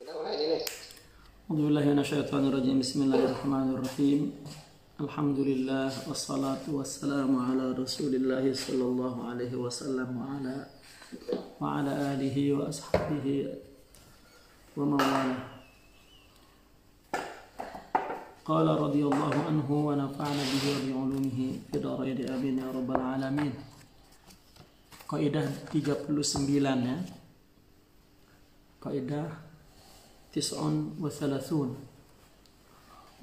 A'udzubillahi minasyaitonirrajim. Bismillahirrahmanirrahim. Alhamdulillah wassalatu wassalamu ala Rasulillah sallallahu alaihi wasallam wa ala alihi wa ashabihi wa mawala. Qala radhiyallahu anhu wa nafa'ana bihi wa bi ulumihi fi darain amin ya rabbal alamin. Kaidah 39 ya. Kaidah 39.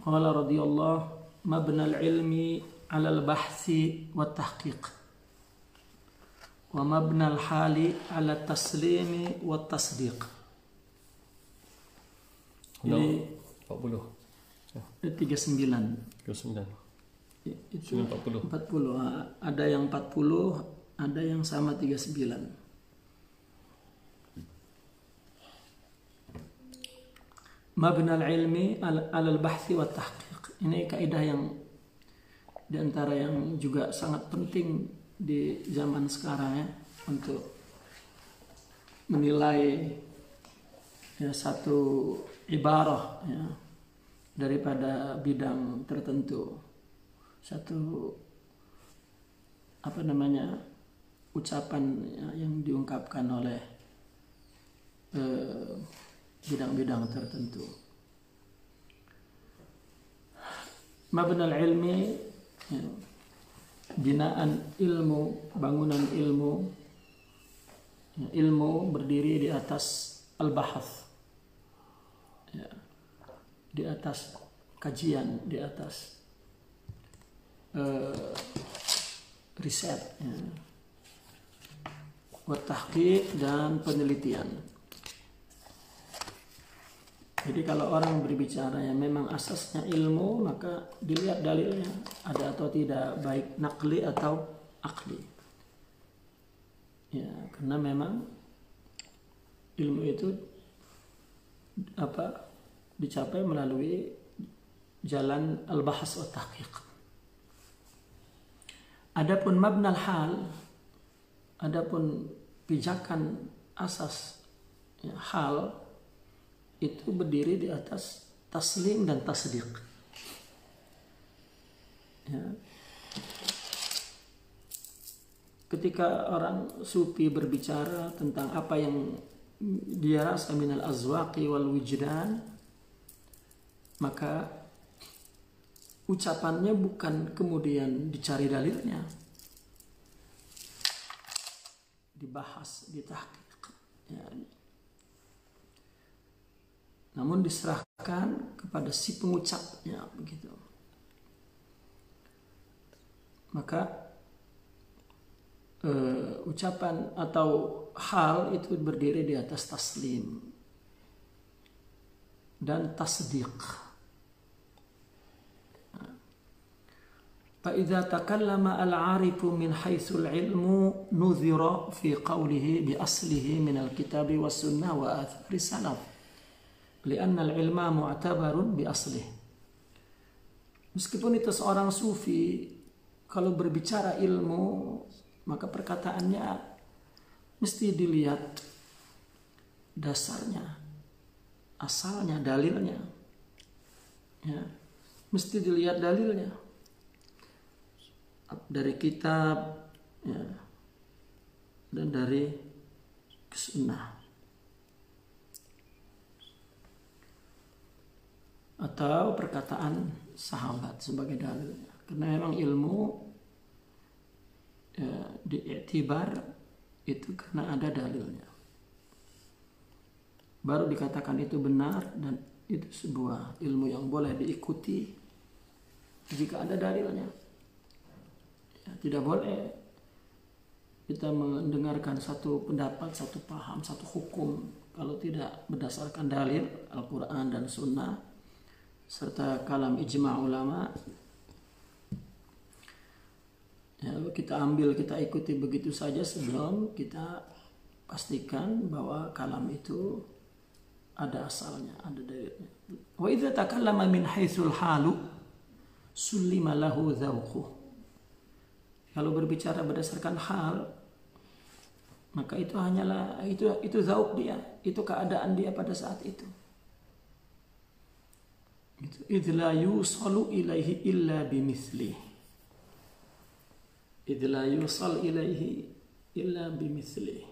Qala radhiyallahu mabna al-ilmi 'ala al-bahthi wa tahqiq wa mabna al-hali 'ala at-taslimi wa tasdiq. Ini 40. 39. Itu 40. Ada yang 40, ada yang sama 39. Mabna al-ilmi alal bahthi wa tahqiq. Ini kaidah yang diantara yang juga sangat penting di zaman sekarang ya, untuk menilai ya, satu ibarah ya, daripada bidang tertentu, satu ucapan ya, yang diungkapkan oleh bidang-bidang tertentu. Mabnal ilmi ya, binaan ilmu, bangunan ilmu ya, ilmu berdiri di atas al-bahath ya, di atas kajian, di atas riset ya, wa tahqiq dan penelitian. Jadi kalau orang berbicara yang memang asasnya ilmu, maka dilihat dalilnya ada atau tidak, baik nakli atau akli. Ya, karena memang ilmu itu dicapai melalui jalan al-bahas wa tahqiq. Adapun mabnal hal, adapun pijakan asas ya, hal itu berdiri di atas taslim dan tasdiq. Ya. Ketika orang sufi berbicara tentang apa yang dia rasa minal azwaqi wal wijdan, maka ucapannya bukan kemudian dicari dalilnya, dibahas, ditahqiq. Ya. Namun diserahkan kepada si pengucapnya begitu. Maka ucapan atau hal itu berdiri di atas taslim dan tasdiq. Fa idza takallama al-'arifu min haitsu al-'ilmu nudhira fi qawlihi bi aslihi min al-kitabi was sunnah wa athari salaf. Li'anna al-ilma mu'tabarun bi aslih. Meskipun itu seorang sufi, kalau berbicara ilmu, maka perkataannya mesti dilihat dasarnya, asalnya, dalilnya. Ya, mesti dilihat dalilnya dari kitab ya, dan dari sunnah. Atau perkataan sahabat sebagai dalilnya. Karena memang ilmu ya, diiktibar itu karena ada dalilnya. Baru dikatakan itu benar dan itu sebuah ilmu yang boleh diikuti jika ada dalilnya. Ya, tidak boleh kita mendengarkan satu pendapat, satu paham, satu hukum kalau tidak berdasarkan dalil Al-Quran dan Sunnah serta kalam ijma' ulama. Ya, kita ambil, kita ikuti begitu saja sebelum kita pastikan bahwa kalam itu ada asalnya, ada dalilnya. Wa idza takallama min haitsul halu sulima lahu dzauquh. Kalau berbicara berdasarkan hal, maka itu hanyalah itu zauq dia, itu keadaan dia pada saat itu. idz la yusalu ilaihi illa bimithlihi, idz la yusal ilaihi illa bimithlihi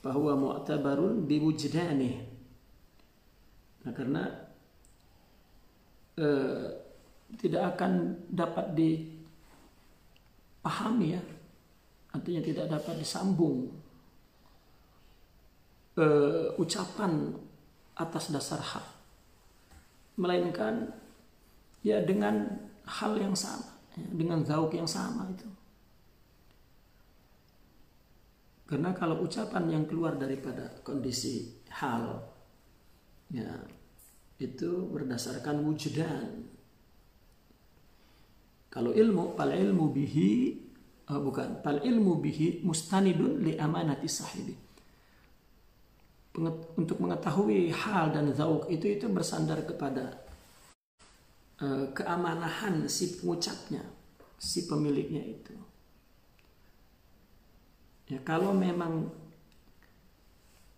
fahuwa mu'tabarun biwujdanih. Nah, karena tidak akan dapat dipahami ya, artinya tidak dapat disambung ucapan atas dasar hak, melainkan ya dengan hal yang sama, ya, dengan zauk yang sama itu. Karena kalau ucapan yang keluar daripada kondisi hal, ya itu berdasarkan wujdan. Kalau ilmu, fal ilmu bihi fal ilmu bihi mustanidun li amanati sahibi. Untuk mengetahui hal dan zauk itu bersandar kepada keamanahan si pengucapnya, si pemiliknya itu. Ya, kalau memang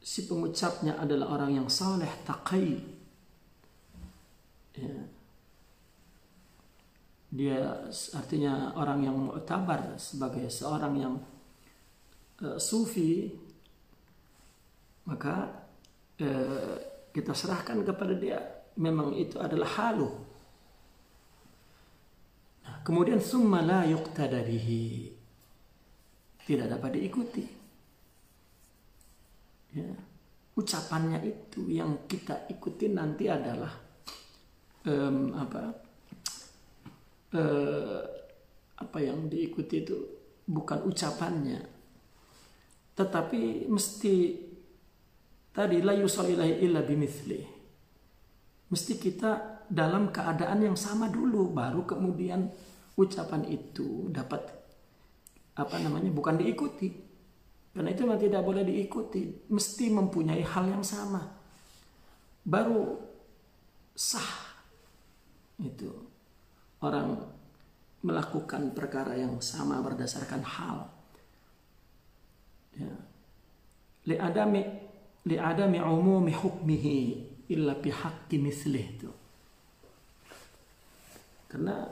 si pengucapnya adalah orang yang saleh, taqi, ya, dia artinya orang yang mu'tabar sebagai seorang yang sufi, maka kita serahkan kepada dia, memang itu adalah haluh. Nah, kemudian summa la yuqtada bihi, tidak dapat diikuti. Ya, ucapannya itu yang kita ikuti nanti adalah apa yang diikuti itu bukan ucapannya, tetapi mesti tadi la yusal ilaihi illa bimithli, mesti kita dalam keadaan yang sama dulu, baru kemudian ucapan itu dapat bukan diikuti. Karena itu memang tidak boleh diikuti, mesti mempunyai hal yang sama, baru sah itu orang melakukan perkara yang sama berdasarkan hal. Ya. Li'adami umumi hukmihi illa bihaqqi mithlih itu. Karena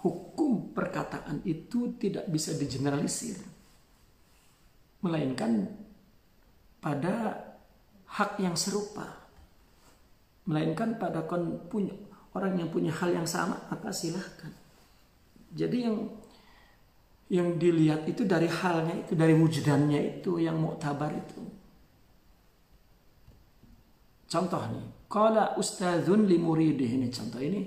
hukum perkataan itu tidak bisa digeneralisir, melainkan pada hak yang serupa, melainkan pada orang yang punya hal yang sama, maka silahkan. Jadi yang dilihat itu dari halnya itu, dari wujdannya itu yang mu'tabar itu. Contoh nih, qala ustadzun li muridih, ini contoh ini.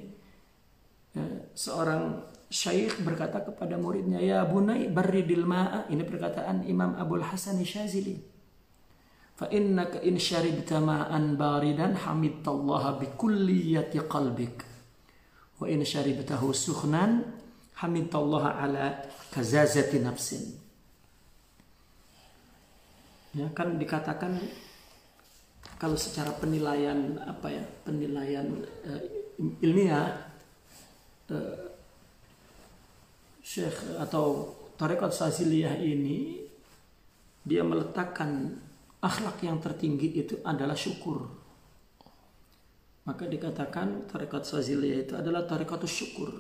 Seorang syekh berkata kepada muridnya, ya bunai barridil ma'a, ini perkataan Imam Abul Hasan Syazili. Fa innaka in syaribta ma'an baridan hamidtallaha bi kulliyati qalbik, wa in syaribtahu sukhnan hamidtallaha ala kazazati nafsin. Ya kan dikatakan kalau secara penilaian ilmiah, Syekh atau Tarekat Syaziliyah ini dia meletakkan akhlak yang tertinggi itu adalah syukur. Maka dikatakan Tarekat Syaziliyah itu adalah Tarekatus syukur,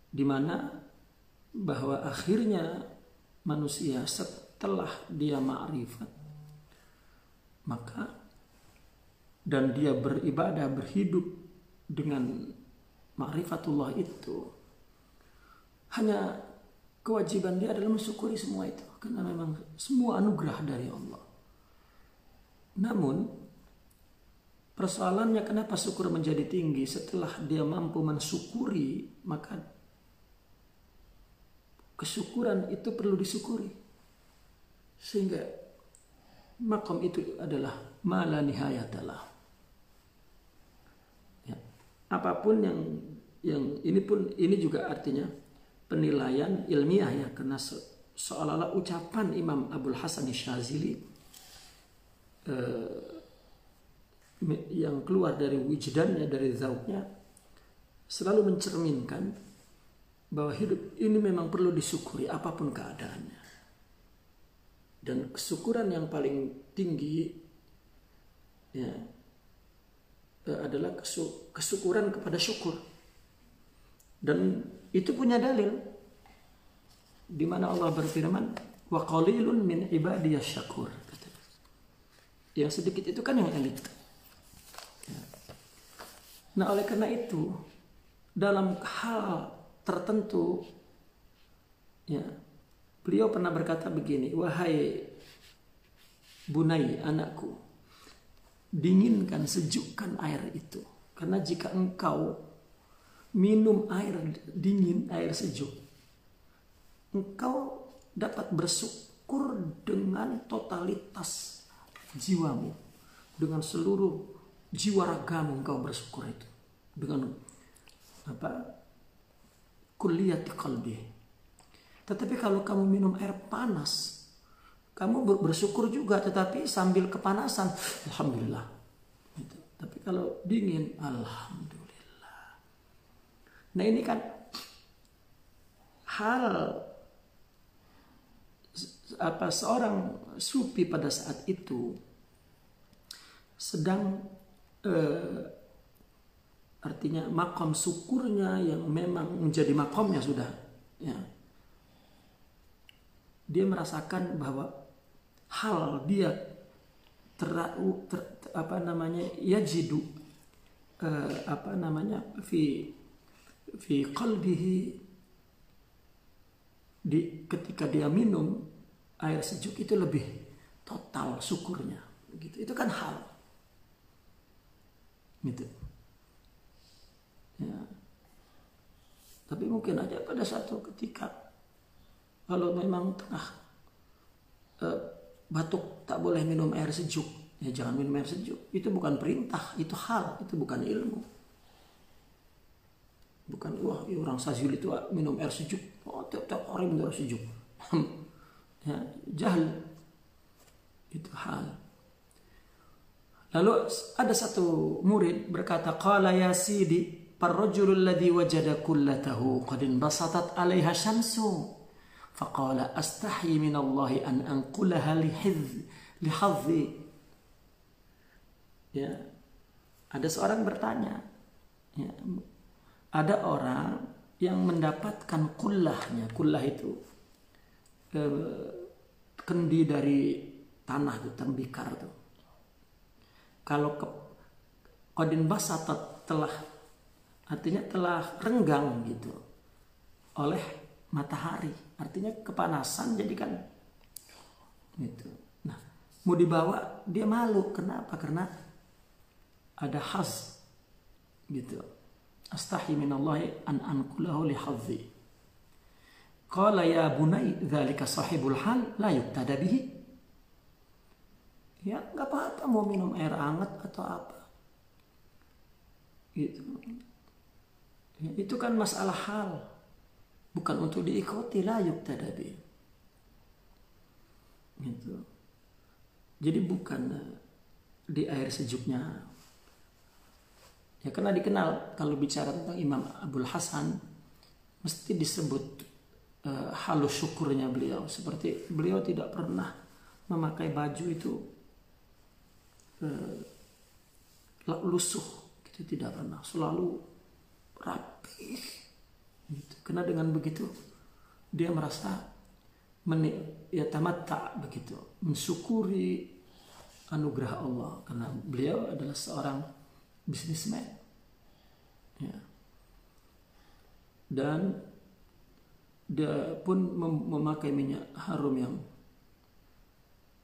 di mana bahwa akhirnya manusia setelah dia ma'rifat, maka dan dia beribadah, berhidup dengan ma'rifatullah itu, hanya kewajiban dia adalah mensyukuri semua itu, karena memang semua anugerah dari Allah. Namun persoalannya kenapa syukur menjadi tinggi? Setelah dia mampu mensyukuri, maka kesyukuran itu perlu disyukuri, sehingga maqam itu adalah ma la nihayatalah. Apapun yang ini juga artinya penilaian ilmiah ya, karena seolah-olah ucapan Imam Abul Hasan Syazili yang keluar dari wujdannya, dari zauknya, selalu mencerminkan bahwa hidup ini memang perlu disyukuri apapun keadaannya. Dan kesyukuran yang paling tinggi ya, adalah kesyukuran kepada syukur. Dan itu punya dalil di mana Allah berfirman, wa qalilun min ibadiyasy syakur. Yang sedikit itu kan yang elit. Nah, oleh karena itu dalam hal tertentu ya, beliau pernah berkata begini, wahai bunai, anakku, dinginkan, sejukkan air itu. Karena jika engkau minum air dingin, air sejuk, engkau dapat bersyukur dengan totalitas jiwamu, dengan seluruh jiwa ragamu engkau bersyukur itu, dengan kulliyati qalbi. Tetapi kalau kamu minum air panas, kamu bersyukur juga, tetapi sambil kepanasan, alhamdulillah. Gitu. Tapi kalau dingin, alhamdulillah. Nah, ini kan hal seorang sufi pada saat itu sedang artinya makom syukurnya yang memang menjadi makomnya sudah ya. Dia merasakan bahwa hal dia yajidu fi qalbihi, ketika dia minum air sejuk itu lebih total syukurnya gitu. Itu kan hal gitu ya. Tapi mungkin aja pada satu ketika kalau memang tengah batuk tak boleh minum air sejuk, ya jangan minum air sejuk. Itu bukan perintah, itu hal, itu bukan ilmu. Bukan wah orang Sazili itu minum air sejuk, tiap hari minum air sejuk. Ya, jahil. Itu hal. Lalu ada satu murid berkata, qala ya sidi parrajulul ladzi wajada kullatahu qad inbasatat 'alaiha syamsu faqala astahyi minallahi an anqulaha lihadzi. Ya. Ada seorang bertanya, ya, ada orang yang mendapatkan kullahnya. Kullah itu kendi dari tanah itu, tembikar itu. Kalau qadin basatat artinya telah renggang gitu oleh matahari, artinya kepanasan jadi kan gitu. Nah, mau dibawa dia malu. Kenapa? Karena ada haz gitu. Astahi minallahi an anqulahu li hadzi. Qala ya bunai dzalika sahibul hal la yuqtada bihi. Ya enggak apa-apa mau minum air hangat atau apa. Gitu. Ya, itu kan masalah hal. Bukan untuk diikuti, la yuqtada bihi. Gitu. Jadi bukan di air sejuknya. Ya karena dikenal kalau bicara tentang Imam Abul Hasan mesti disebut halus syukurnya beliau. Seperti beliau tidak pernah memakai baju itu lusuh, gitu, tidak pernah. Selalu rapi. Gitu. Karena dengan begitu dia merasa tamatta begitu, mensyukuri anugerah Allah. Karena beliau adalah seorang businessman, ya. Dan dia pun memakai minyak harum yang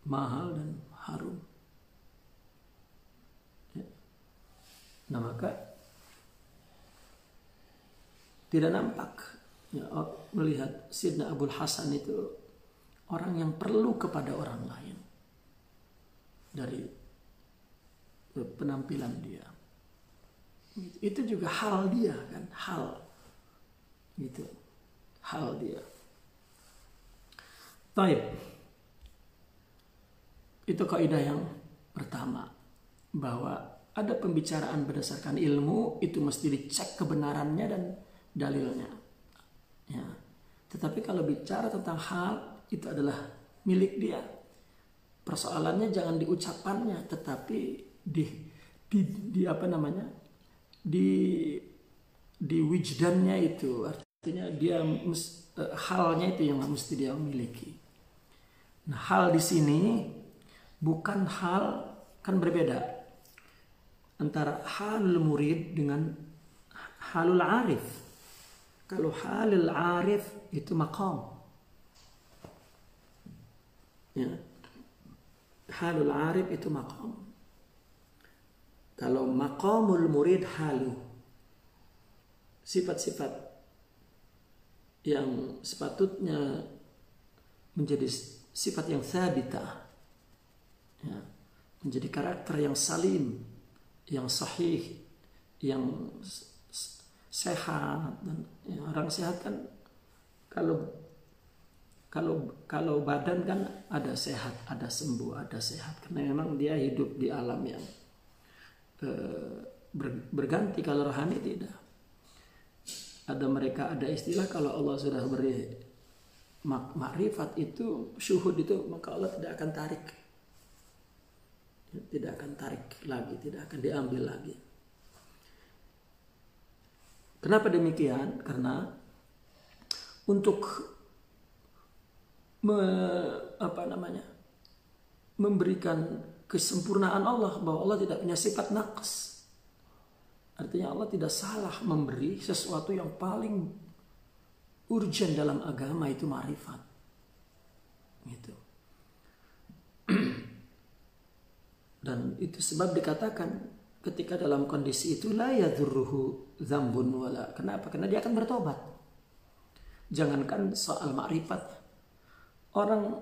mahal dan harum, ya. Nah maka tidak nampak ya, melihat Sayyidina Abul Hasan itu orang yang perlu kepada orang lain dari penampilan dia. Itu juga hal dia kan, hal gitu, hal dia. Baik, itu kaidah yang pertama, bahwa ada pembicaraan berdasarkan ilmu itu mesti dicek kebenarannya dan dalilnya. Ya. Tetapi kalau bicara tentang hal itu adalah milik dia. Persoalannya jangan di ucapannya, tetapi di di apa namanya, di wijdannya itu, artinya dia halnya itu yang mesti dia miliki. Nah, hal di sini bukan hal, kan berbeda antara halul murid dengan halul arif. Kalau halul arif itu maqam, ya, halul arif itu maqam. Kalau maqamul murid halu, sifat-sifat yang sepatutnya menjadi sifat yang thabitah, ya, menjadi karakter yang salim, yang sahih, yang sehat. Dan ya, orang sehat kan kalau badan kan ada sehat, ada sembuh, ada sehat, karena memang dia hidup di alam yang berganti. Kalau rohani tidak. Ada istilah, kalau Allah sudah beri makrifat itu, syuhud itu, maka Allah tidak akan tarik. Tidak akan tarik lagi, tidak akan diambil lagi. Kenapa demikian? Karena untuk memberikan kesempurnaan Allah, bahwa Allah tidak punya sifat naqs. Artinya Allah tidak salah memberi sesuatu yang paling urgent dalam agama, itu ma'rifat. Gitu. Dan itu sebab dikatakan ketika dalam kondisi itu la yadurruhu dzambun wala. Kenapa? Karena dia akan bertobat. Jangankan soal ma'rifat, orang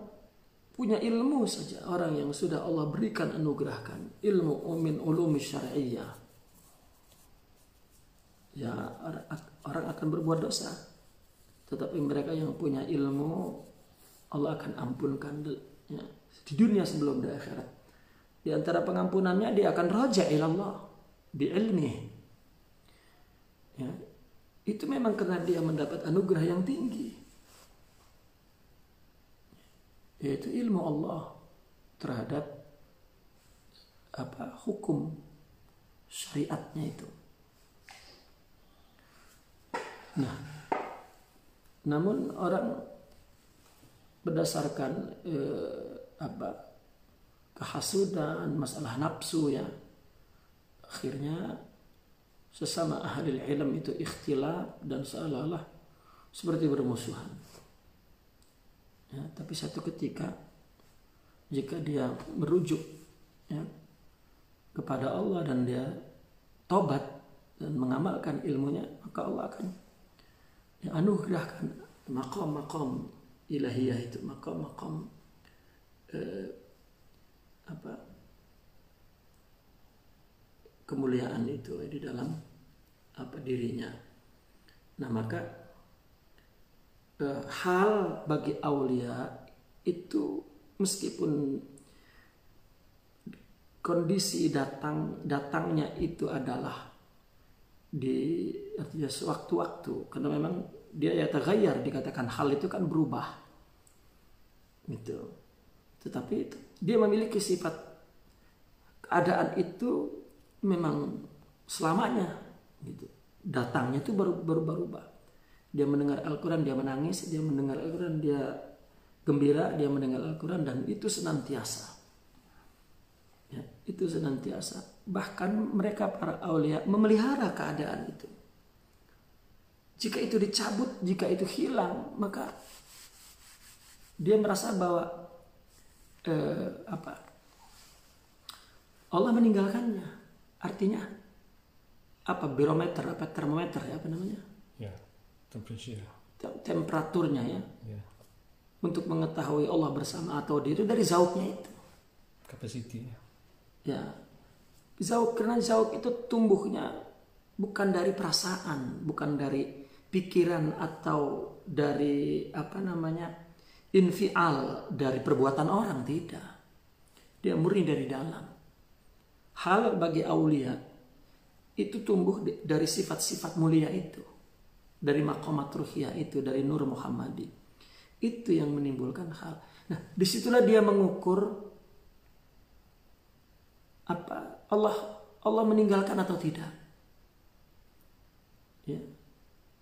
punya ilmu saja, orang yang sudah Allah berikan, anugerahkan ilmu min ulumi syar'iyyah, ya, orang akan berbuat dosa. Tetapi mereka yang punya ilmu, Allah akan ampunkan, ya, di dunia sebelum di akhirat. Di antara pengampunannya, dia akan raja ilallah bi ilmi. Ya, itu memang karena dia mendapat anugerah yang tinggi, yaitu ilmu Allah terhadap hukum syariatnya itu. Nah, namun orang berdasarkan kehasudan, masalah nafsu, ya, akhirnya sesama ahli ilm itu ikhtilaf dan seolah-olah seperti bermusuhan. Ya, tapi satu ketika jika dia merujuk, ya, kepada Allah dan dia tobat dan mengamalkan ilmunya, maka Allah akan, ya, anugerahkan maqam-maqam ilahiyah itu, maqam-maqam kemuliaan itu di dalam dirinya. Nah, maka hal bagi aulia itu, meskipun kondisi datangnya itu adalah di artinya sewaktu-waktu, karena memang dia ya taghayyar, dikatakan hal itu kan berubah gitu. Tetapi dia memiliki sifat, keadaan itu memang selamanya gitu. Datangnya itu berubah. Dia mendengar Al-Quran, dia menangis. Dia mendengar Al-Quran, dia gembira. Dia mendengar Al-Quran, dan itu senantiasa. Ya, itu senantiasa. Bahkan mereka para aulia memelihara keadaan itu. Jika itu dicabut, jika itu hilang, maka dia merasa bahwa Allah meninggalkannya. Artinya barometer, termometer, ya, namanya? Ya, temperaturnya, ya. Ya. Untuk mengetahui Allah bersama atau diri dari zauknya itu. Capacity. Ya. Zauk, karena zauk itu tumbuhnya bukan dari perasaan, bukan dari pikiran atau dari infial dari perbuatan orang, tidak. Dia murni dari dalam. Hal bagi aulia itu tumbuh dari sifat-sifat mulia itu, dari maqamat ruhiyah itu, dari nur Muhammadi. Itu yang menimbulkan hal. Nah, disitulah dia mengukur Allah meninggalkan atau tidak. Ya.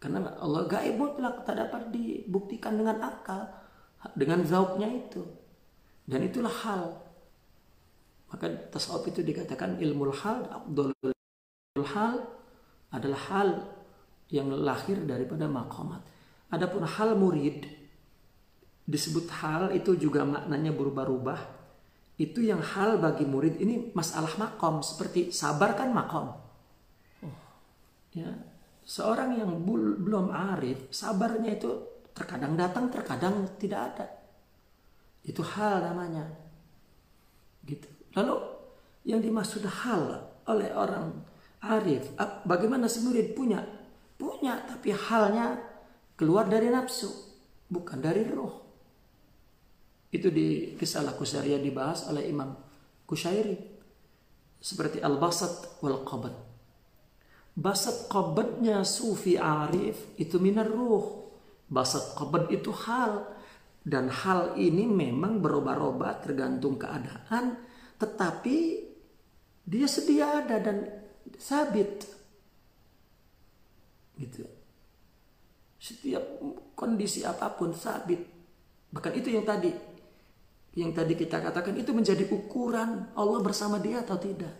Karena Allah gaib mutlak, tak dapat dibuktikan dengan akal, dengan zauknya itu. Dan itulah hal. Maka tasawuf itu dikatakan ilmu hal, abdul hal adalah hal yang lahir daripada maqamat. Adapun hal murid disebut hal itu juga maknanya berubah-ubah. Itu yang hal bagi murid ini masalah maqam, seperti sabar kan maqam. Ya, seorang yang belum arif, sabarnya itu terkadang datang, terkadang tidak ada. Itu hal namanya. Gitu. Lalu yang dimaksud hal oleh orang arif, bagaimana si murid punya, tapi halnya keluar dari nafsu, bukan dari roh. Itu di Risalah Qusairiyah dibahas oleh Imam Qushairi seperti al-basat wal qabd. Basat qabdnya sufi arif itu minar ruh. Basat qabd itu hal, dan hal ini memang berubah-ubah tergantung keadaan, tetapi dia sedia ada dan sabit. Gitu. Setiap kondisi apapun sabit. Bahkan itu yang tadi kita katakan itu menjadi ukuran Allah bersama dia atau tidak.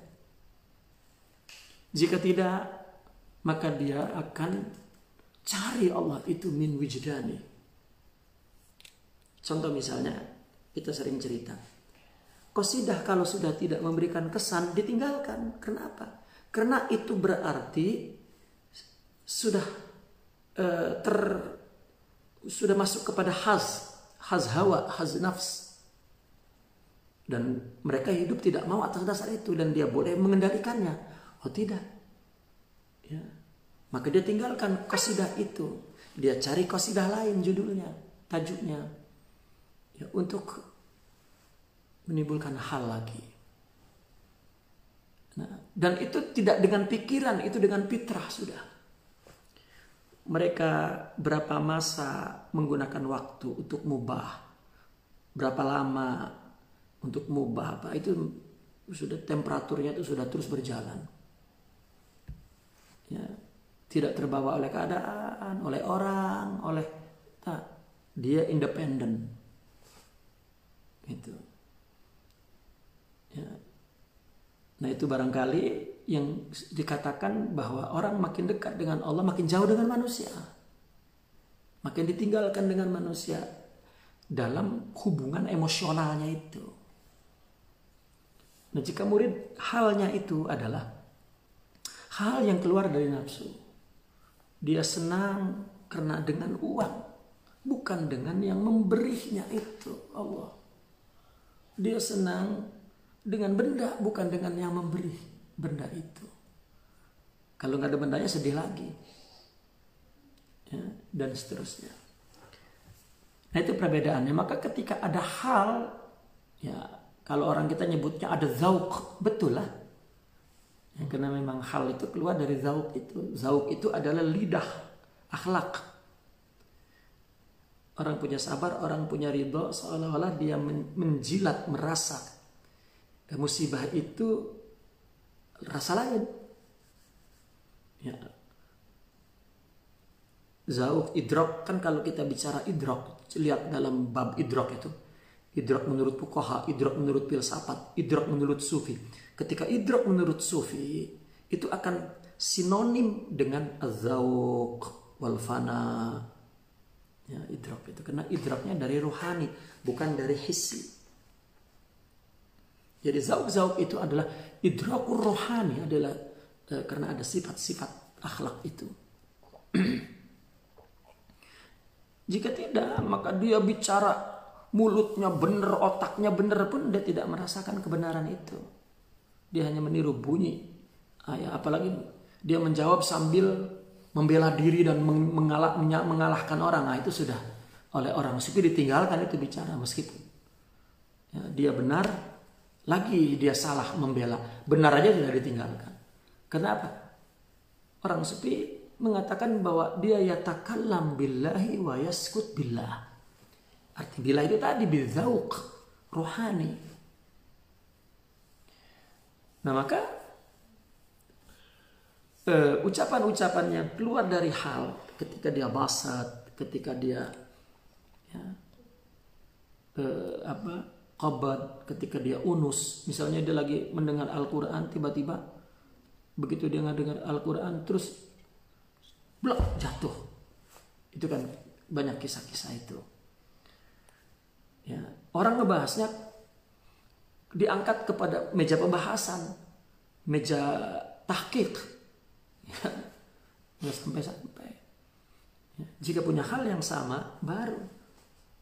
Jika tidak, maka dia akan cari Allah itu min wijdani. Contoh misalnya, kita sering cerita, qasidah kalau sudah tidak memberikan kesan ditinggalkan. Kenapa? Karena itu berarti sudah sudah masuk kepada haz hawa, haz nafs. Dan mereka hidup tidak mau atas dasar itu, dan dia boleh mengendalikannya. Oh tidak. Ya. Maka dia tinggalkan qasidah itu. Dia cari qasidah lain judulnya, tajuknya. Ya, untuk menimbulkan hal lagi. Nah, dan itu tidak dengan pikiran, itu dengan fitrah sudah. Mereka berapa masa menggunakan waktu untuk mubah, berapa lama untuk mubah, apa itu sudah temperaturnya itu sudah terus berjalan. Ya, tidak terbawa oleh keadaan, oleh orang, dia independen. Gitu. Ya. Nah itu barangkali yang dikatakan bahwa orang makin dekat dengan Allah makin jauh dengan manusia, makin ditinggalkan dengan manusia dalam hubungan emosionalnya itu. Nah jika murid halnya itu adalah hal yang keluar dari nafsu, dia senang karena dengan uang, bukan dengan yang memberinya itu Allah. Dia senang dengan benda, bukan dengan yang memberi benda itu. Kalau nggak ada bendanya sedih lagi, ya, dan seterusnya. Nah itu perbedaannya. Maka ketika ada hal, ya kalau orang kita nyebutnya ada zauk, betul lah. Ya, karena memang hal itu keluar dari zauk itu. Zauk itu adalah lidah, akhlak. Orang punya sabar, orang punya ridho, seolah-olah dia menjilat, merasa. Musibah itu rasa lain. Ya. Zauk, idrok, kan kalau kita bicara idrok, lihat dalam bab idrok itu. Idrok menurut fuqaha, idrok menurut filsafat, idrok menurut sufi. Ketika idrok menurut sufi, itu akan sinonim dengan az-zauk wal fana. Ya, idrok itu karena idroknya dari rohani, bukan dari hissi. Jadi zauk itu adalah idrakur rohani, adalah karena ada sifat-sifat akhlak itu. Jika tidak, maka dia bicara mulutnya benar, otaknya benar pun dia tidak merasakan kebenaran itu. Dia hanya meniru bunyi. Ya, apalagi dia menjawab sambil membela diri dan mengalahkan orang. Nah, itu sudah oleh orang sufi ditinggalkan itu bicara, meskipun ya, dia benar, lagi dia salah membela. Benar aja sudah ditinggalkan. Kenapa? Orang sufi mengatakan bahwa dia yatakallam billahi wa yaskut billah. Arti billah itu tadi bizauk, rohani. Nah maka ucapan-ucapan yang keluar dari hal ketika dia basat, ketika dia ya, qabad, ketika dia unus. Misalnya dia lagi mendengar Al-Quran, tiba-tiba begitu dia mendengar Al-Quran terus blok jatuh. Itu kan banyak kisah-kisah itu. Ya, orang ngebahasnya diangkat kepada meja pembahasan, meja tahqiq. Ya, nggak sampai-sampai. Ya, jika punya hal yang sama, baru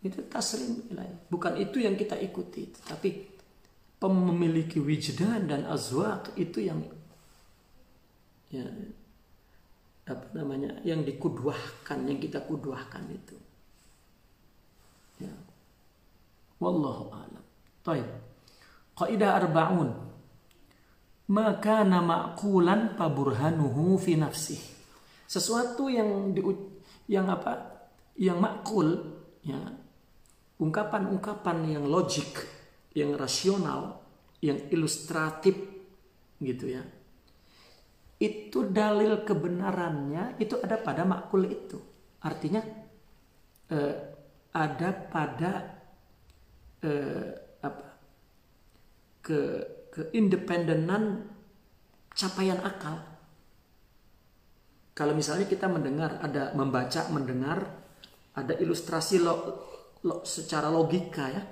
itu taslim ilahi. Bukan itu yang kita ikuti, tetapi memiliki wijdan dan azwaq itu yang ya, yang dikudwahkan, yang kita kudwahkan itu. Ya. Wallahu a'lam. Taib. Qaidah arba'un. Maka ma'qulan paburhanuhu fi nafsih. Sesuatu yang ma'qul, ya, ungkapan-ungkapan yang logik, yang rasional, yang ilustratif gitu ya. Itu dalil kebenarannya itu ada pada ma'qul itu. Artinya ada pada keindependenan capaian akal. Kalau misalnya kita mendengar, mendengar ada ilustrasi secara logika ya.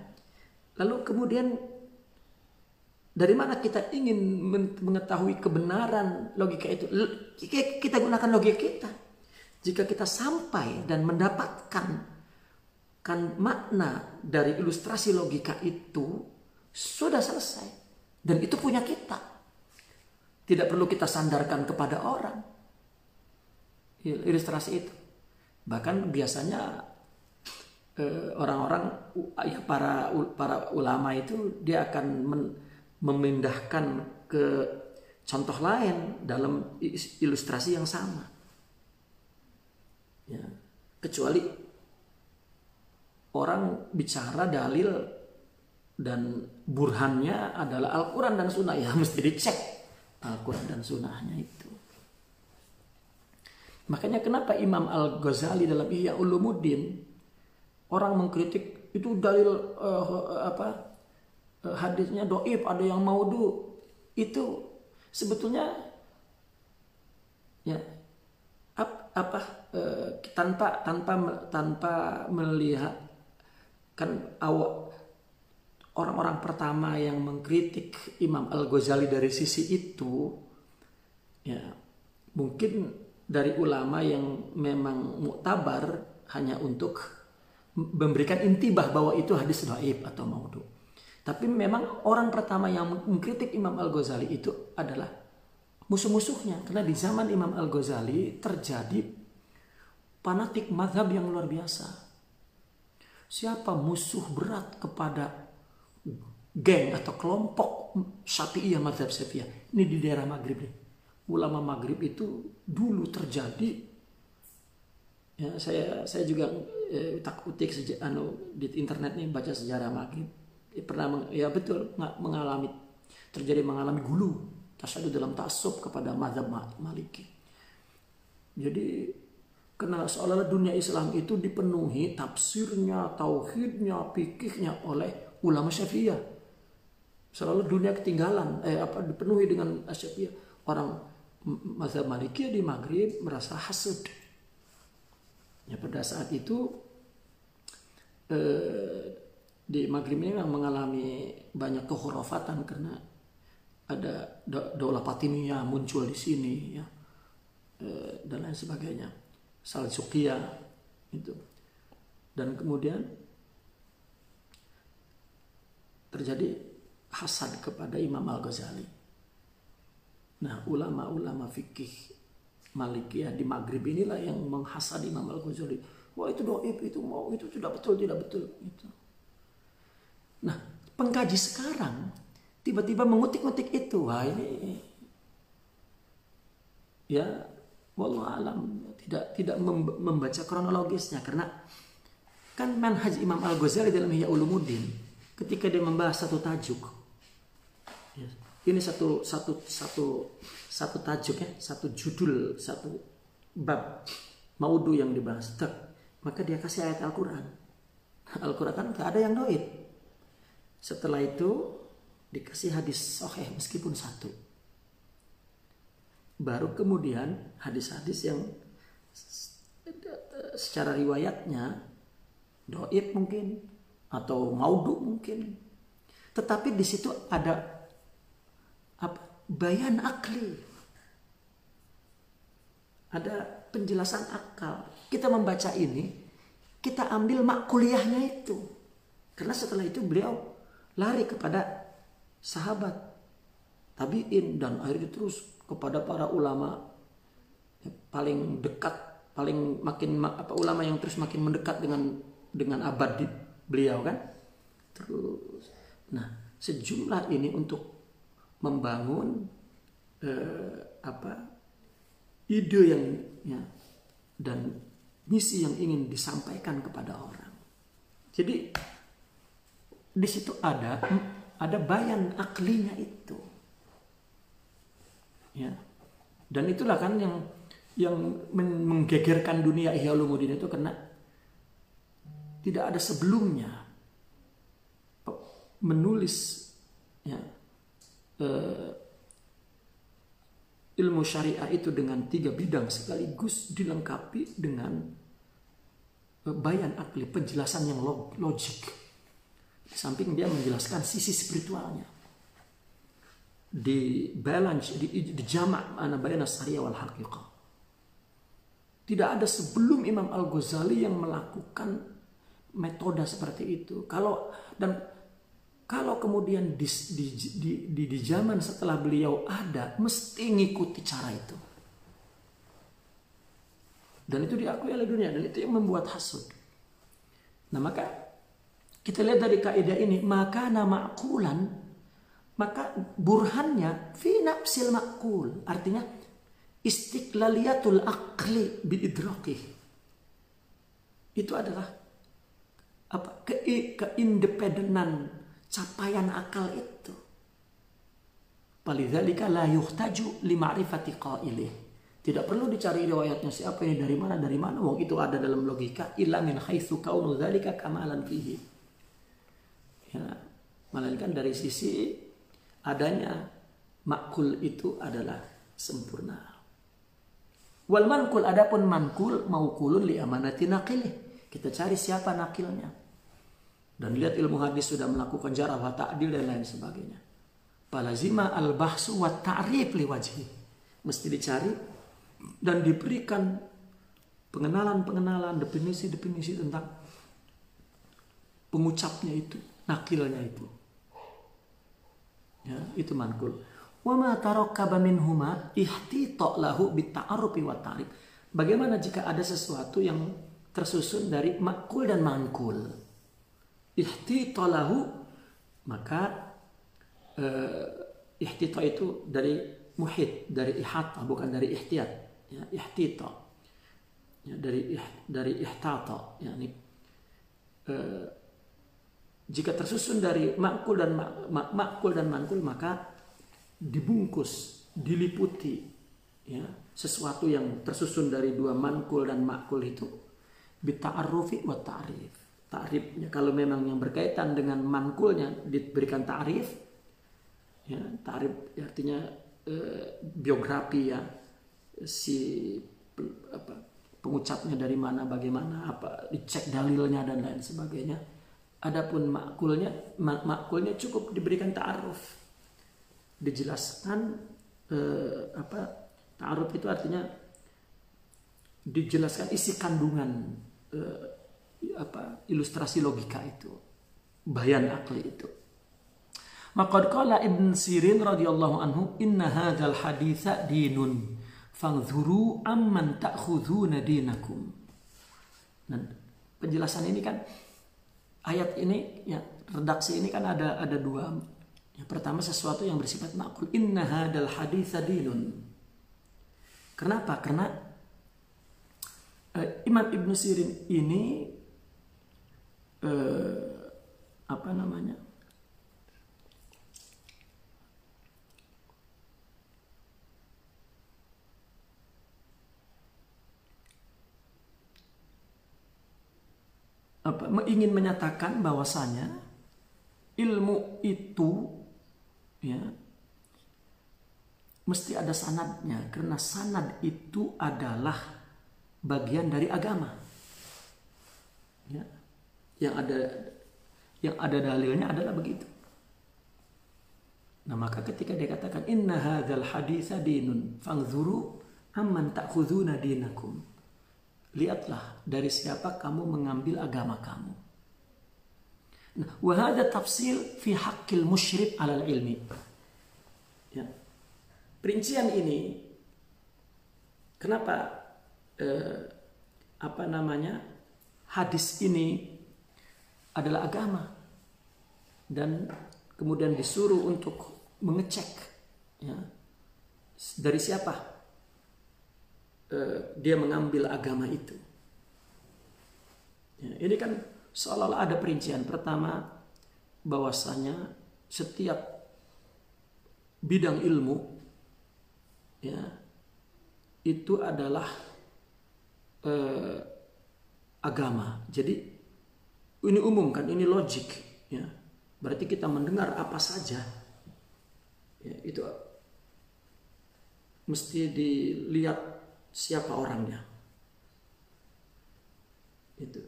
Lalu kemudian dari mana kita ingin mengetahui kebenaran logika itu? Kita gunakan logika kita. Jika kita sampai dan mendapatkan makna dari ilustrasi logika itu, sudah selesai. Dan itu punya kita. Tidak perlu kita sandarkan kepada orang. Ilustrasi itu. Bahkan biasanya orang-orang, ya para ulama itu, dia akan memindahkan ke contoh lain dalam ilustrasi yang sama. Ya, kecuali orang bicara dalil dan burhannya adalah Al-Quran dan Sunnah, ya mesti dicek Al-Quran dan Sunnahnya itu. Makanya kenapa Imam Al-Ghazali dalam Ihya Ulumuddin, orang mengkritik itu dalil hadisnya doib, ada yang maudhu, itu sebetulnya ya tanpa melihat. Kan orang-orang pertama yang mengkritik Imam Al-Ghazali dari sisi itu, ya mungkin dari ulama yang memang muktabar hanya untuk memberikan intibah bahwa itu hadis dhaif atau maudhu. Tapi memang orang pertama yang mengkritik Imam Al-Ghazali itu adalah musuh-musuhnya. Karena di zaman Imam Al-Ghazali terjadi fanatik mazhab yang luar biasa. Siapa musuh berat kepada geng atau kelompok Syafi'iyah, mazhab Syafi'iyah? Ini di daerah Maghrib nih. Ulama Maghrib itu dulu terjadi. Ya, saya juga utak-utik di internet nih, baca sejarah Maghrib. Betul mengalami gulu tasyadud dalam ta'assub kepada mazhab Maliki. Jadi karena seolah-olah dunia Islam itu dipenuhi tafsirnya, tauhidnya, fikihnya oleh ulama Syafi'iyah. Seolah-olah dunia ketinggalan, dipenuhi dengan Syafi'iyah. Orang mazhab Maliki di Maghrib merasa hasad. Ya, pada saat itu di Maghrib ini memang mengalami banyak kekhurafatan karena ada daulah Fatimiyah muncul di sini, ya, dan lain sebagainya. Saljuqiyah itu. Dan kemudian terjadi hasad kepada Imam Al-Ghazali. Nah, ulama-ulama fikih Malikiyah di Maghrib inilah yang menghasad Imam Al-Ghazali. Wah, itu dhaif, itu tidak betul gitu. Nah, pengkaji sekarang tiba-tiba mengutik-ngutik itu. Wah, ini ya wallahu alam, tidak membaca kronologisnya, karena kan manhaj Imam Al-Ghazali dalam Ihya Ulumuddin ketika dia membahas satu tajuk, ya, ini satu tajuk ya, satu judul, satu bab maudu yang dibahas. Maka dia kasih ayat Al-Quran. Al-Quran kan gak ada yang doib. Setelah itu dikasih hadis sahih meskipun satu. Baru kemudian hadis-hadis yang secara riwayatnya doib mungkin atau maudu mungkin. Tetapi di situ ada bayan akli. Ada penjelasan akal. Kita membaca ini, kita ambil makuliyahnya itu. Karena setelah itu beliau lari kepada sahabat, tabi'in, dan akhirnya terus kepada para ulama paling dekat, paling makin ulama yang terus makin mendekat dengan abad beliau kan. Terus, nah sejumlah ini untuk membangun ide yang ya, dan misi yang ingin disampaikan kepada orang. Jadi di situ ada bayan aklinya itu. Ya. Dan itulah kan yang menggegerkan dunia Ihya Ulumuddin itu, karena tidak ada sebelumnya menulis ya, ilmu syariah itu dengan 3 bidang sekaligus dilengkapi dengan bayan akli, penjelasan yang logik. Di samping dia menjelaskan sisi spiritualnya. Di balance, di jama' ana baina syariah wal haqiqah. Tidak ada sebelum Imam Al-Ghazali yang melakukan metode seperti itu. Kalau kemudian di zaman setelah beliau ada, mesti ngikuti cara itu. Dan itu diakui oleh dunia, dan itu yang membuat hasud. Nah maka kita lihat dari kaidah ini, maka nama ma'kulan, maka burhannya fi nafsil ma'kul, artinya istiqlaliyatul aqli biidraqih. Itu adalah keindependenan capaian akal itu. Walidzalika la yuhtaju li ma'rifati qailih. Tidak perlu dicari riwayatnya siapa ini, dari mana. Wong itu ada dalam logika. Illa min haitsu kaunu dzalika kamalan fihi. Ya, melainkan dari sisi adanya makul itu adalah sempurna. Wal mankul, adapun mankul maukulun li amanati naqilih. Kita cari siapa nakilnya. Dan lihat ilmu hadis sudah melakukan jarh wa ta'dil dan lain sebagainya. Falazima al-bahsu wa ta'rif li wajhi. Mesti dicari dan diberikan pengenalan, definisi tentang pengucapnya itu, nakilnya itu. Ya, itu mankul. Wa ma tarakkaba minhuma ihtita lahu bita'arrufi wa ta'rif. Bagaimana jika ada sesuatu yang tersusun dari makul dan mankul? Ihtita lahu, maka ihtita itu dari muhit, dari ihata, bukan dari ihtiyat. Ya, ihtita ya, dari ihtata, yakni jika tersusun dari makul dan mankul, maka dibungkus, diliputi ya, sesuatu yang tersusun dari 2 mankul dan makul itu bita'arrufi wa ta'rif. Ta'rifnya kalau memang yang berkaitan dengan mankulnya diberikan ta'rif ya, ta'rif artinya biografi ya, si pengucapnya dari mana, bagaimana, dicek dalilnya dan lain sebagainya. Adapun makulnya cukup diberikan ta'aruf, dijelaskan ta'aruf itu artinya dijelaskan isi kandungan ilustrasi logika itu, bayan akli itu. Maqad qala Ibn Sirin radhiyallahu anhu, inna hadzal haditsa dinun fangzuru amman ta'khudhuna dinakum. Nah, penjelasan ini kan, ayat ini ya, redaksi ini kan ada 2. Yang pertama sesuatu yang bersifat makul. Inna hadzal haditsa dinun. Kenapa? Karena Imam Ibn Sirin ini ingin menyatakan bahwasanya ilmu itu ya mesti ada sanadnya, karena sanad itu adalah bagian dari agama. Ya. Yang ada dalilnya adalah begitu. Nah, maka ketika dia katakan inna hadzal haditsa dinun fanzuru amman ta'khuduna dinakum. Lihatlah dari siapa kamu mengambil agama kamu. Nah, wa hadza tafsil fi haqqil musyrik 'alal ilmi. Ya. Perincian ini kenapa hadis ini adalah agama dan kemudian disuruh untuk mengecek ya, dari siapa dia mengambil agama itu. Ya, ini kan seolah-olah ada perincian. Pertama, bahwasanya setiap bidang ilmu ya itu adalah agama. Jadi ini umum kan, ini logik ya. Berarti kita mendengar apa saja ya, itu mesti dilihat siapa orangnya. Itu.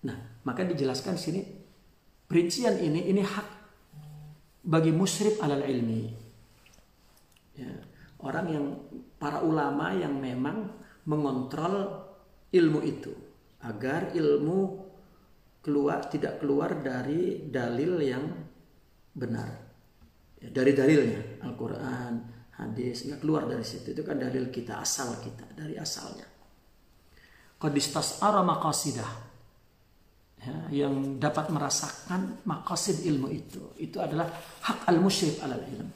Nah, maka dijelaskan di sini perincian ini hak bagi musyrif alal ilmi. Ya, orang yang para ulama yang memang mengontrol ilmu itu agar ilmu tidak keluar dari dalil yang benar. Ya, dari dalilnya Al-Quran, hadis, nggak keluar dari situ. Itu kan dalil kita, asal kita, dari asalnya. Qad istas'ara maqasidah, ya, yang dapat merasakan maqasid ilmu itu adalah hak al-musyrif alal ilm,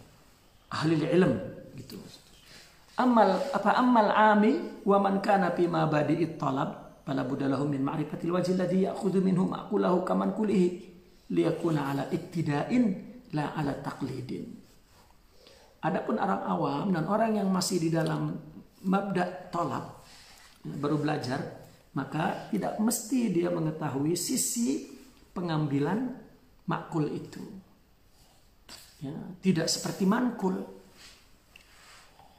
ahli ilm gitu. Amal ami wa man kana fi ma badi'it talab fala budalahu min ma'rifatil wajhi alladhi ya'khudhu minhu ma'qulahu kaman kulihi liyakuna ala iktida'in la ala taqlidin. Adapun orang awam dan orang yang masih di dalam mabda' talab, baru belajar, maka tidak mesti dia mengetahui sisi pengambilan makul itu. Ya, tidak seperti mankul.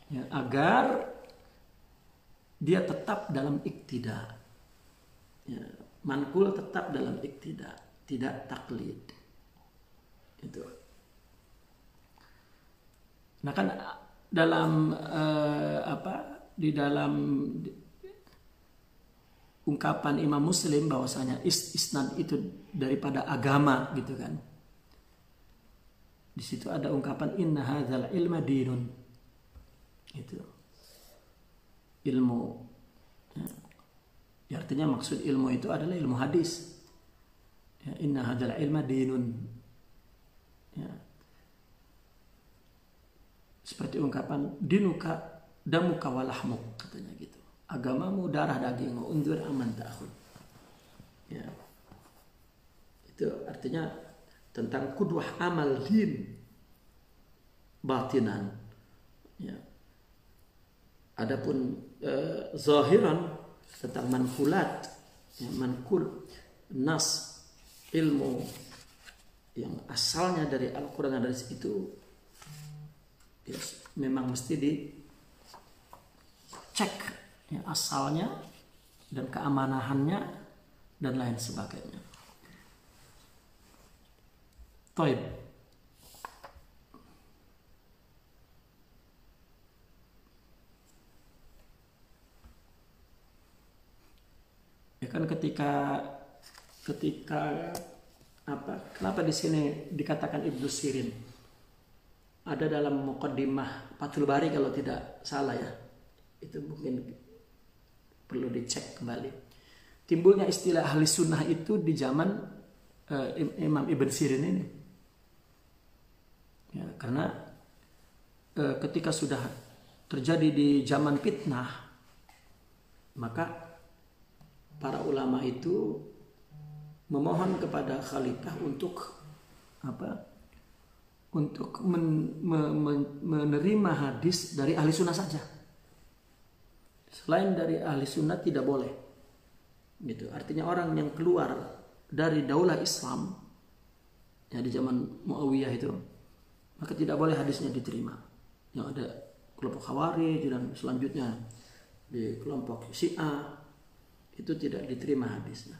Ya, agar dia tetap dalam iktida. Ya, mankul tetap dalam iktida, tidak taklid. Itu. Nah kan dalam di dalam ungkapan Imam Muslim bahwasanya isnad itu daripada agama gitu kan. Di situ ada ungkapan inna hadzal ilma dinun. Itu. Ilmu. Ya, artinya maksud ilmu itu adalah ilmu hadis. Ya, inna hadzal ilma dinun. Ya. Seperti ungkapan dinuka damuka walahmuk, katanya gitu. Agamamu darah dagingmu, undur aman ta'khud. Ya. Itu artinya tentang kudwah amal din batinan. Ya. Adapun zahiran tentang mankulat, ya, mankul nas ilmu yang asalnya dari Al-Quran dan hadis itu ya, memang mesti dicek ya, asalnya dan keamanahannya dan lain sebagainya. Taib. Ya kan ketika kenapa di sini dikatakan Ibnu Sirin? Ada dalam muqaddimah Fathul Bari kalau tidak salah ya. Itu mungkin perlu dicek kembali. Timbulnya istilah ahli sunnah itu di zaman Imam Ibn Sirin ini. Ya, karena ketika sudah terjadi di zaman fitnah, maka para ulama itu memohon kepada khalifah untuk untuk menerima hadis dari ahli sunnah saja. Selain dari ahli sunnah tidak boleh. Gitu. Artinya orang yang keluar dari daulah Islam ya di zaman Muawiyah itu, maka tidak boleh hadisnya diterima. Yang ada kelompok Khawarij dan selanjutnya di kelompok Syiah itu tidak diterima hadisnya.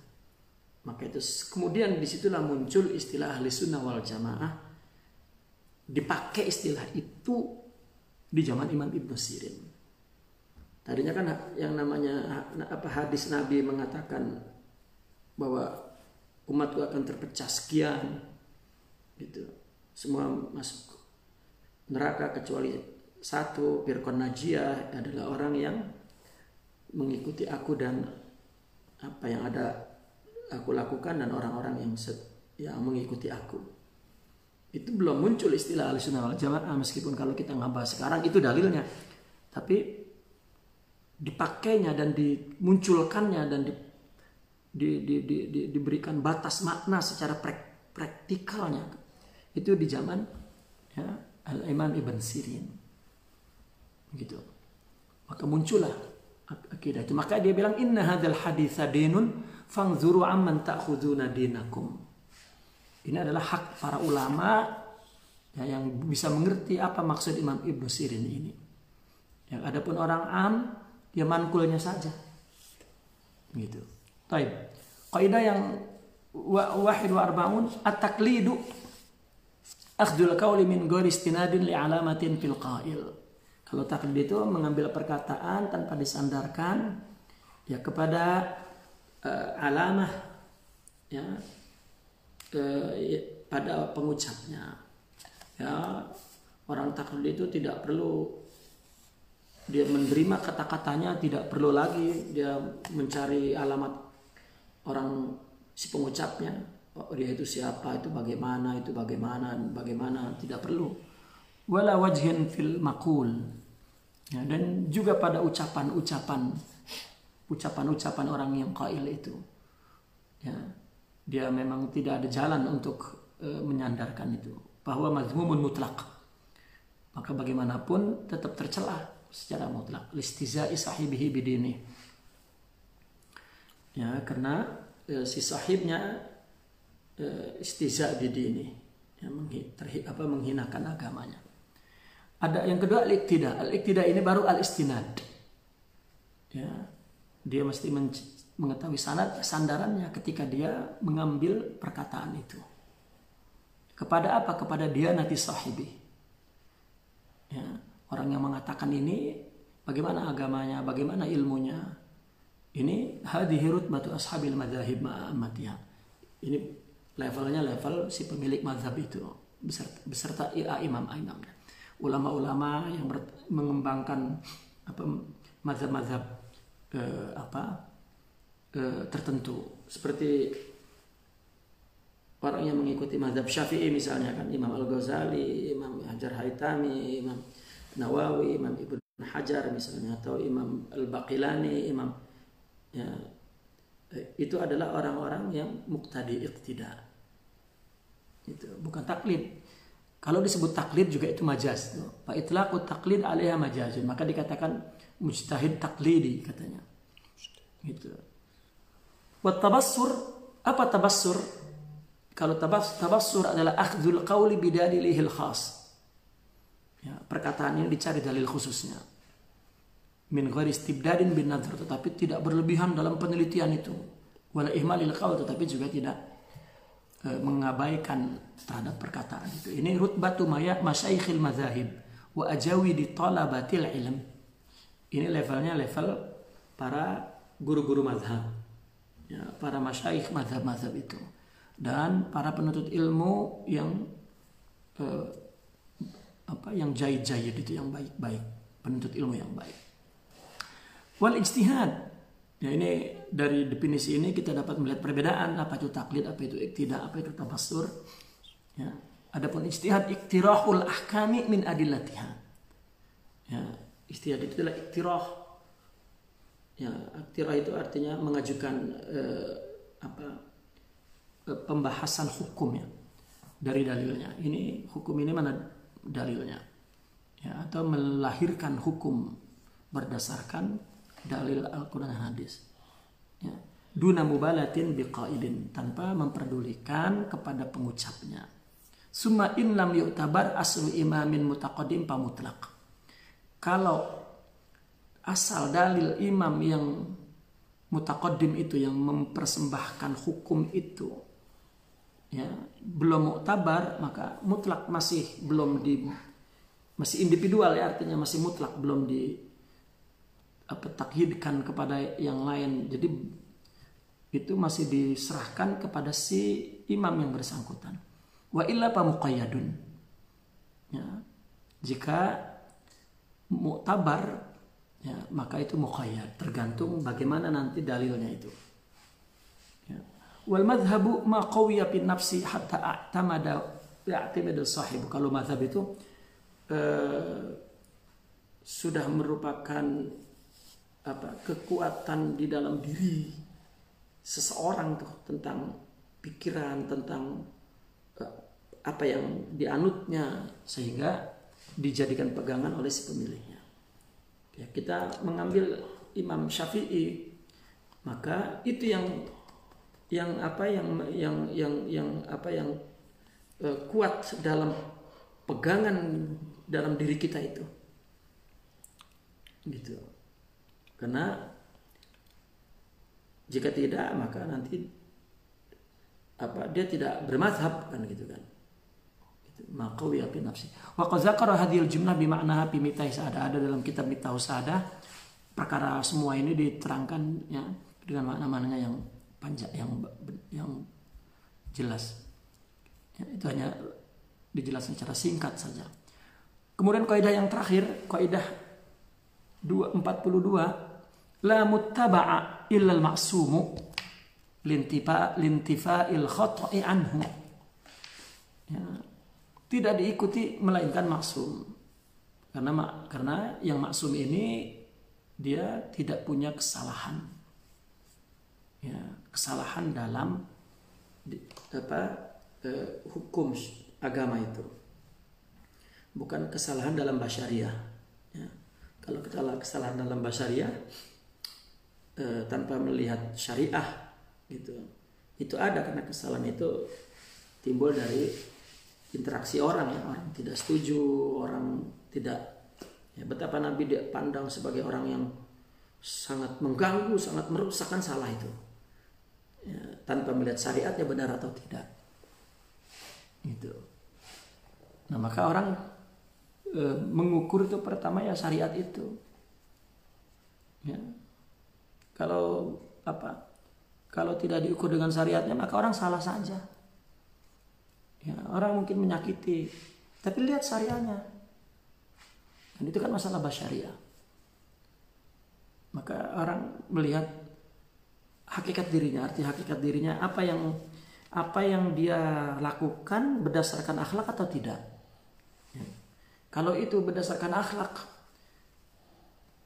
Maka itu kemudian disitulah muncul istilah ahli sunnah wal jamaah. Dipakai istilah itu di zaman Imam Ibnu Sirin. Tadinya kan yang namanya hadis Nabi mengatakan bahwa umatku akan terpecah sekian, gitu. Semua masuk neraka kecuali satu, firqon najiyah, adalah orang yang mengikuti aku dan apa yang ada aku lakukan dan orang-orang yang mengikuti aku. Itu belum muncul istilah Ahlussunnah wal Jamaah, meskipun kalau kita ngebahas sekarang itu dalilnya. Tapi dipakainya dan dimunculkannya dan diberikan batas makna secara praktikalnya itu di zaman ya, Al-Imam Ibn Sirin. Gitu. Maka muncullah akidah itu. Maka dia bilang inna hadzal haditsa dinun fanzuru amman ta'khuduna dinakum. Ini adalah hak para ulama ya, yang bisa mengerti apa maksud Imam Ibnu Sirin ini. Yang adapun orang am, dia mankulnya saja. Gitu. Taib. Kaidah yang wahid wa arba'un at-taqlidu akhdul qawli min ghairi istinadin li alamatin fil qail. Kalau taklid itu mengambil perkataan tanpa disandarkan ya kepada alamah ya pada pengucapnya. Ya, orang taklid itu tidak perlu dia menerima kata-katanya, tidak perlu lagi dia mencari alamat orang si pengucapnya. Oh, dia itu siapa, itu bagaimana, tidak perlu. Wala wajhin fil maqul. Ya, dan juga pada ucapan orang yang qail itu. Ya, dia memang tidak ada jalan untuk menyandarkan itu. Bahwa mazmumun mutlaq. Maka bagaimanapun tetap tercela secara mutlak. Listizai sahibihi bidini. Ya, karena si sahibnya istiza bidini. Ya, menghinakan agamanya. Ada yang kedua al-iktida. Al-iktida ini baru al-istinad. Ya, dia mesti mengetahui sandarannya ketika dia mengambil perkataan itu. Kepada apa? Kepada dianati sahibi. Ya, orang yang mengatakan ini bagaimana agamanya, bagaimana ilmunya. Ini hadhihi rutbatu ashabil madzahib ma'amatiha. Ini levelnya level si pemilik mazhab itu beserta imam-imamnya. Ulama-ulama yang mengembangkan mazhab-mazhab tertentu, seperti orang yang mengikuti mazhab Syafi'i misalnya kan, Imam Al-Ghazali, Imam Hajar Haytami, Imam Nawawi, Imam Ibnu Hajar misalnya, atau Imam Al-Baqilani, ya, itu adalah orang-orang yang muqtadi iqtida. Itu bukan taklid. Kalau disebut taklid juga itu majaz. Fa itlaqut taklid 'alaiha majazun. Maka dikatakan mujtahid taklidi katanya. Gitu. Wa tabassur, apa tabassur? Kalau tabassur adalah akhdul qawli bidalilihil khas. Ya, perkataan ini dicari dalil khususnya. Min ghairi istibdadin bin nadhr, tetapi tidak berlebihan dalam penelitian itu. Wala ihmalil qaul, tetapi juga tidak mengabaikan terhadap perkataan itu. ini rutbatu masyayikhil madzahib wa ajawidi talabatil ilm. Ini levelnya level para guru-guru mazhab, ya, para masyayikh mazhab-mazhab itu, dan para penuntut ilmu yang yang jayid itu, yang baik-baik, penuntut ilmu yang baik. Wal ijtihad. Ya, ini dari definisi ini kita dapat melihat perbedaan apa itu taklid, apa itu iktida, apa itu tabassur. Ya, adapun ijtihad iktirahul ahkami min adillatiha. Ya, ijtihad itu adalah iktirah. Ya, iktirah itu artinya mengajukan pembahasan hukumnya dari dalilnya. Ini hukum ini mana dalilnya? Ya, atau melahirkan hukum berdasarkan dalil Al-Quran dan hadis. Ya. duna mubalatin biqailin, tanpa memperdulikan kepada pengucapnya. Summa in lam yu'tabar aslu imamin mutaqaddim fa mutlaq. Kalau asal dalil imam yang mutaqaddim itu, yang mempersembahkan hukum itu, ya, belum muktabar, maka mutlak masih masih individual, ya, artinya masih mutlak, belum takyidkan kepada yang lain. Jadi itu masih diserahkan kepada si imam yang bersangkutan. Wa illa fa muqayyadun. Ya, jika muktabar, ya, maka itu muqayyad, tergantung bagaimana nanti dalilnya itu. Ya. Wal madhabu ma qawiya fi nafsi hatta a'tamada ya'tamid sahib. Kalau mazhab itu sudah merupakan kekuatan di dalam diri seseorang tuh, tentang pikiran, tentang apa yang dianutnya, sehingga dijadikan pegangan oleh si pemilihnya. Ya, kita mengambil Imam Syafi'i, maka itu yang kuat dalam pegangan dalam diri kita itu, gitu. Karena jika tidak, maka nanti dia tidak bermazhab, kan, gitu kan. Maka wiya fi nafsi. Wa qad zakara hadhil jumlah bi ma'naha fi Miftah Sa'adah. Ada dalam kitab Miftah Sa'adah perkara semua ini diterangkan, ya, dengan makna-maknanya yang panjang, yang jelas. Ya, itu hanya dijelaskan secara singkat saja. Kemudian kaidah yang terakhir, kaidah 42, la muttaba'a illa al-ma'sumu lintifa'il khata'i anhu. Ya, tidak diikuti melainkan maksum. Karena yang maksum ini dia tidak punya kesalahan. Ya, kesalahan dalam hukum agama itu. Bukan kesalahan dalam basyariah. Ya. Kalau kesalahan dalam basyariah tanpa melihat syariah, gitu, itu ada, karena kesalahan itu timbul dari interaksi orang, ya, orang tidak setuju, orang tidak, ya, betapa Nabi dia pandang sebagai orang yang sangat mengganggu, sangat merusak, kan salah itu, ya, tanpa melihat syariatnya benar atau tidak, gitu. Nah, maka orang mengukur itu pertama, ya, syariat itu, ya. Kalau tidak diukur dengan syariatnya, maka orang salah saja. Ya, orang mungkin menyakiti, tapi lihat syariahnya. Dan itu kan masalah basyariah. Maka orang melihat hakikat dirinya, arti hakikat dirinya, apa yang dia lakukan berdasarkan akhlak atau tidak. Ya. Kalau itu berdasarkan akhlak,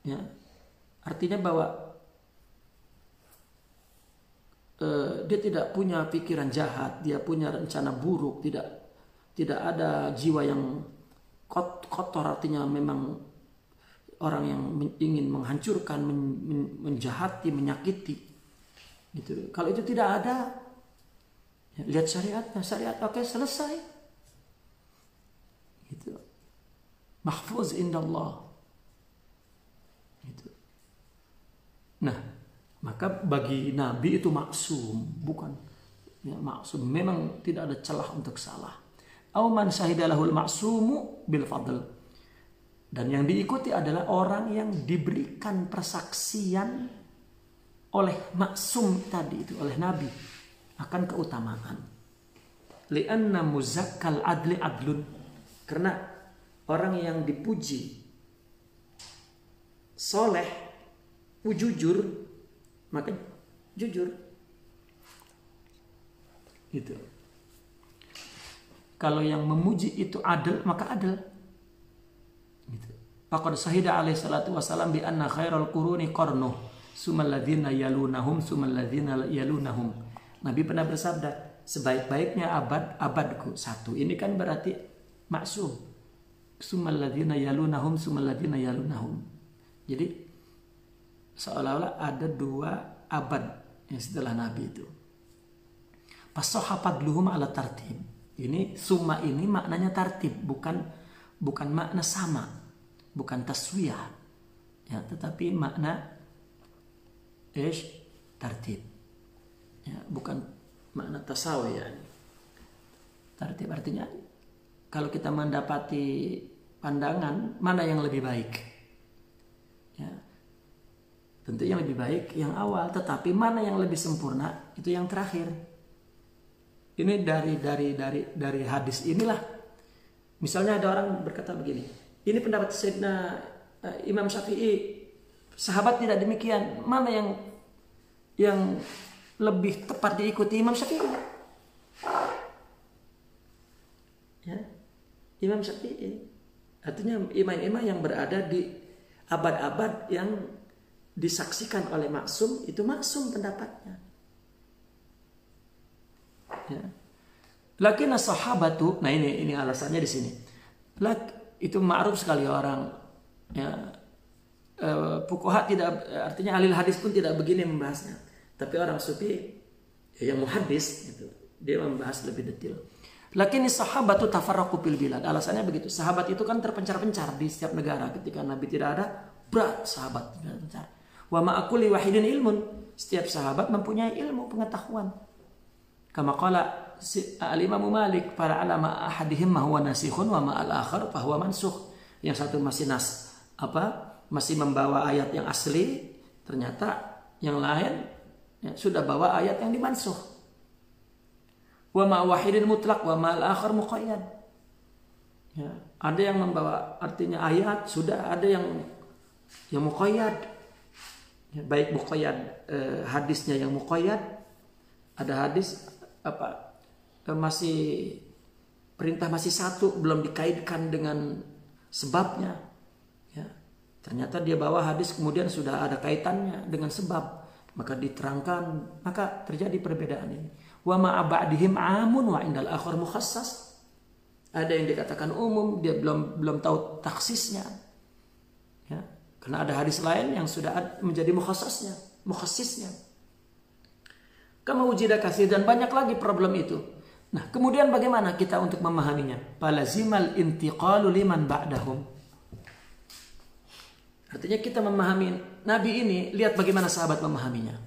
ya, artinya bahwa dia tidak punya pikiran jahat, dia punya rencana buruk, tidak ada jiwa yang kotor, artinya memang orang yang ingin menghancurkan, menjahati, menyakiti, gitu. Kalau itu tidak ada, ya, lihat syariatnya, syariat oke, selesai, gitu. Mahfuz indallah, gitu. Nah, maka bagi Nabi itu maksum, bukan, ya, maksum, memang tidak ada celah untuk salah. Auman syahidalahul maksumu bil fadl. Dan yang diikuti adalah orang yang diberikan persaksian oleh maksum tadi itu, oleh Nabi, akan keutamaan. Li'anna muzakkal adli adlun. Karena orang yang dipuji soleh, jujur, maka jujur, gitu. Kalau yang memuji itu adil, maka adil, gitu. Faqad syahida alaihi salatu wasalam bi anna khairal quruni qarnuh sumal ladzina yalunahum sumal ladzina yalunahum. Nabi pernah bersabda, sebaik-baiknya abadku satu. Ini kan berarti maksum. Sumal ladzina yalunahum sumal ladzina yalunahum. Jadi seolah-olah ada dua abad yang setelah Nabi itu. Fasahafatluhum ala tartib. Ini summa ini maknanya tartib, bukan makna sama, bukan taswiyah, ya, tetapi makna tartib, ya, bukan makna tasawi. Ya. Tartib artinya kalau kita mendapati pandangan mana yang lebih baik, ya, tentu yang lebih baik yang awal, tetapi mana yang lebih sempurna itu yang terakhir. Ini dari hadis inilah. Misalnya ada orang berkata begini, ini pendapat Sayyidina Imam Syafi'i, sahabat tidak demikian. Mana yang lebih tepat diikuti? Imam Syafi'i. Ya, Imam Syafi'i. Artinya imam-imam yang berada di abad-abad yang disaksikan oleh maksum, itu maksum pendapatnya. Ya. Lakin as-sahabatu, nah ini alasannya di sini. Itu ma'ruf sekali orang, ya, fuqaha tidak, artinya ahli hadis pun tidak begini membahasnya. Tapi orang sufi, ya, yang muhaddis itu, dia membahas lebih detail. Lakin as-sahabatu tafarraqu fil bilad. Alasannya begitu. Sahabat itu kan terpencar-pencar di setiap negara. Ketika Nabi tidak ada, berat sahabat terpencar. Wa ma'akuli wahidin ilmun. Setiap sahabat mempunyai ilmu pengetahuan. Kama qala al-Imam Malik, para alama ahadihim ma huwa nasikhun wa ma al-akhar fa huwa mansukh. Yang satu masih masih membawa ayat yang asli, ternyata yang lain, ya, sudah bawa ayat yang dimansukh. Wa ma wahidin mutlaq wa ma al-akhar muqayyad. Ya, ada yang membawa artinya ayat, sudah ada yang muqayyad. Ya, baik muqayyad hadisnya yang muqayyad, ada hadis masih perintah masih satu, belum dikaitkan dengan sebabnya, ya. Ternyata dia bawa hadis kemudian sudah ada kaitannya dengan sebab, maka diterangkan, maka terjadi perbedaan ini. Wa ma ba'dihim amun wa indal akhar mukhassas. Ada yang dikatakan umum, dia belum tahu taksisnya, ya. Karena ada hadis lain yang sudah menjadi mukhassisnya. Kama wujida katsir, dan banyak lagi problem itu. Nah, kemudian bagaimana kita untuk memahaminya? Falazimal intiqalu liman ba'dahum. Artinya kita memahami Nabi ini, lihat bagaimana sahabat memahaminya.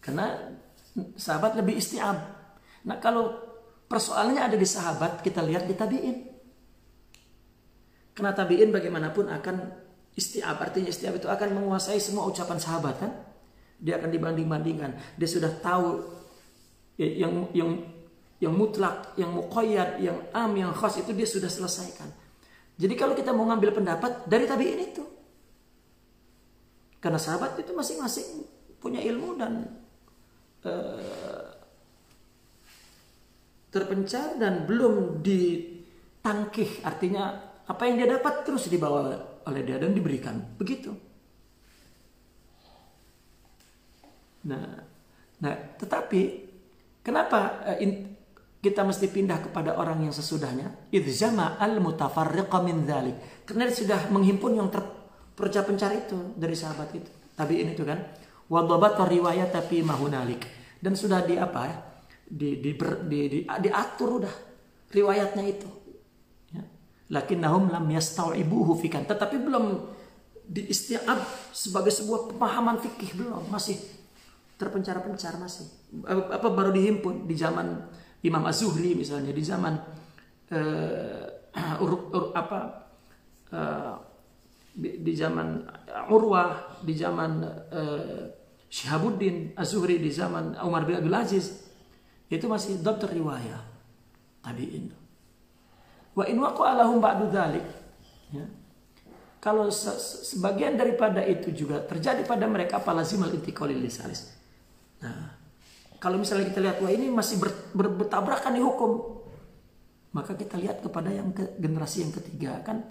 Karena sahabat lebih isti'ab. Nah, kalau persoalannya ada di sahabat, kita lihat di tabi'in. Karena tabi'in bagaimanapun akan isti'ab. Artinya isti'ab itu akan menguasai semua ucapan sahabat, kan? Dia akan dibanding-bandingkan. Dia sudah tahu yang mutlak, yang muqayyad, yang am, yang khas, itu dia sudah selesaikan. Jadi kalau kita mau ngambil pendapat dari tabi'in itu, karena sahabat itu masing-masing punya ilmu dan terpencar dan belum ditangkih. Artinya apa yang dia dapat terus dibawa oleh dia dan diberikan. Begitu. Nah, tetapi kenapa kita mesti pindah kepada orang yang sesudahnya? Idzama al-mutafarriqa min dzalik. Karena dia sudah menghimpun yang terpencar itu dari sahabat itu. Tabi'in itu kan. Wa dhabat riwayat tapi mahunalik. Dan sudah diatur udah riwayatnya itu. Ya. Lakinnahum lam yastau'ibuhu fikan. Tetapi belum diisti'ab sebagai sebuah pemahaman fikih, belum, masih terpencar-pencar, masih baru dihimpun di zaman Imam Az-Zuhri misalnya, di zaman di zaman Urwah, di zaman Syihabuddin Az-Zuhri, di zaman Umar bin Abdul Aziz, itu masih dokter riwayah tabi'in. Wa in waqa'a lahum ba'du dzalik, ya. Kalau sebagian daripada itu juga terjadi pada mereka, falazimal intiqalil lisalis. Nah, kalau misalnya kita lihat, wah ini masih bertabrakan di hukum, maka kita lihat kepada generasi yang ketiga, kan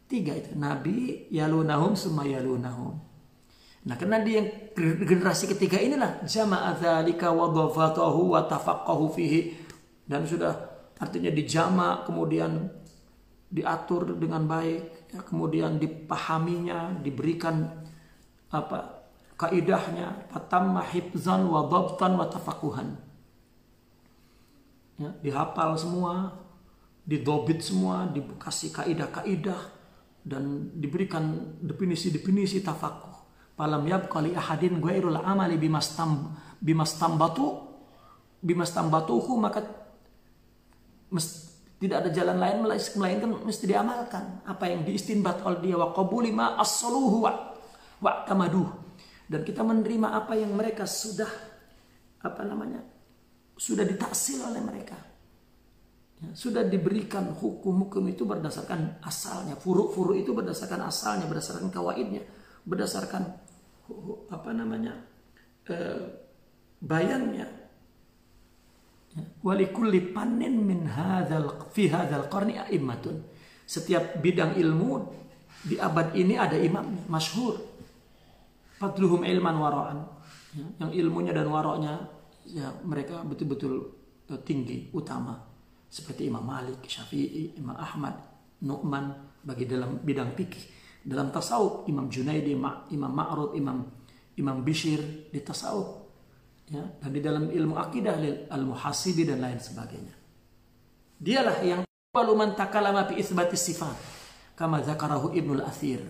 3 itu, Nabi yalunahum summa yalunahum. Nah, karena di yang generasi ketiga inilah jama'a dzalika wa dhafatahu wa tafaqqahu fihi, dan sudah artinya dijama, kemudian diatur dengan baik, ya, kemudian dipahaminya, diberikan kaidahnya, fatamma hifzan wa dhabtan wa tafaquhan. Ya, dihafal semua, didobit semua, dikasih kaidah-kaidah dan diberikan definisi-definisi tafakuh. Falam yabqa li ahadin ghairul amali bimastambatuhu, maka tidak ada jalan lain melainkan mesti diamalkan apa yang diistinbat oleh dia, wa qabuli ma as-saluhu wa tamaduh, dan kita menerima apa yang mereka sudah sudah ditaksil oleh mereka. Ya, sudah diberikan hukum-hukum itu berdasarkan asalnya, furu-furu itu berdasarkan asalnya, berdasarkan kawaidnya, berdasarkan bayannya. Ya, walikulli pannin min fi hadzal qarni a'immatun. Setiap bidang ilmu di abad ini ada imamnya, masyhur. Fadluhum ilman wara'an. Ya, yang ilmunya dan wara'nya ya mereka betul-betul tinggi, utama. Seperti Imam Malik, Syafi'i, Imam Ahmad, Nu'man bagi dalam bidang fikih. Dalam tasawuf Imam Junaidi, Imam Ma'ruf, Imam Bishir di tasawuf. Ya, dan di dalam ilmu akidah Al-Muhasibi dan lain sebagainya. Dialah yang balu man takalama fi itsbatis sifat kama zakarahu Ibnul Athir.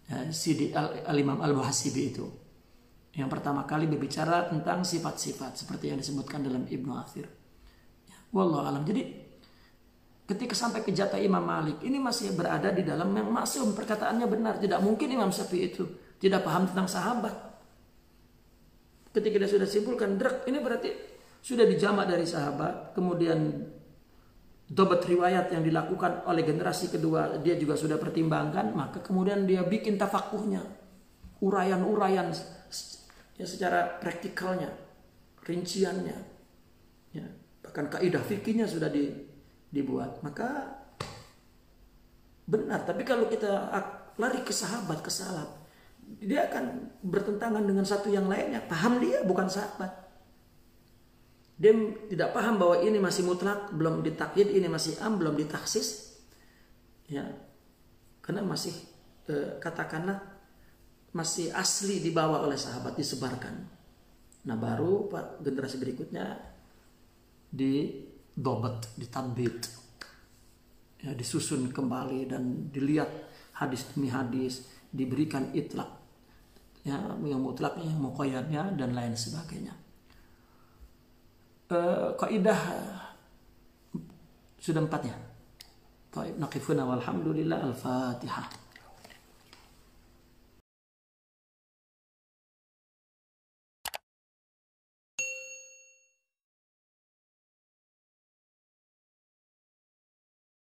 Ya, Sidi Al-Imam Al-Muhasibi itu yang pertama kali berbicara tentang sifat-sifat seperti yang disebutkan dalam Ibnu Athir. Ya, wallahu alam. Jadi ketika sampai ke jatah Imam Malik ini masih berada di dalam yang maksum, perkataannya benar. Tidak mungkin Imam Syafi'i itu tidak paham tentang sahabat. Ketika dia sudah simpulkan ini berarti sudah dijamak dari sahabat, kemudian dobat riwayat yang dilakukan oleh generasi kedua dia juga sudah pertimbangkan, maka kemudian dia bikin tafakuhnya, uraian-uraian ya secara praktikalnya, rinciannya, ya, bahkan kaidah fikihnya sudah dibuat. Maka benar, tapi kalau kita lari ke sahabat, ke salaf, dia akan bertentangan dengan satu yang lainnya. Paham dia bukan sahabat. Dia tidak paham bahwa ini masih mutlak, belum ditakyid, ini masih belum ditaksis. Ya. Karena masih katakanlah masih asli dibawa oleh sahabat, disebarkan. Nah, baru generasi berikutnya didobat, ditadbit. Ya, disusun kembali dan dilihat hadis demi hadis, diberikan itlak. Ya, yang mutlaknya, yang muqayyadnya dan lain sebagainya. Kaidah sudah 4 ya. Taib naqifuna walhamdulillah. Al-Fatihah.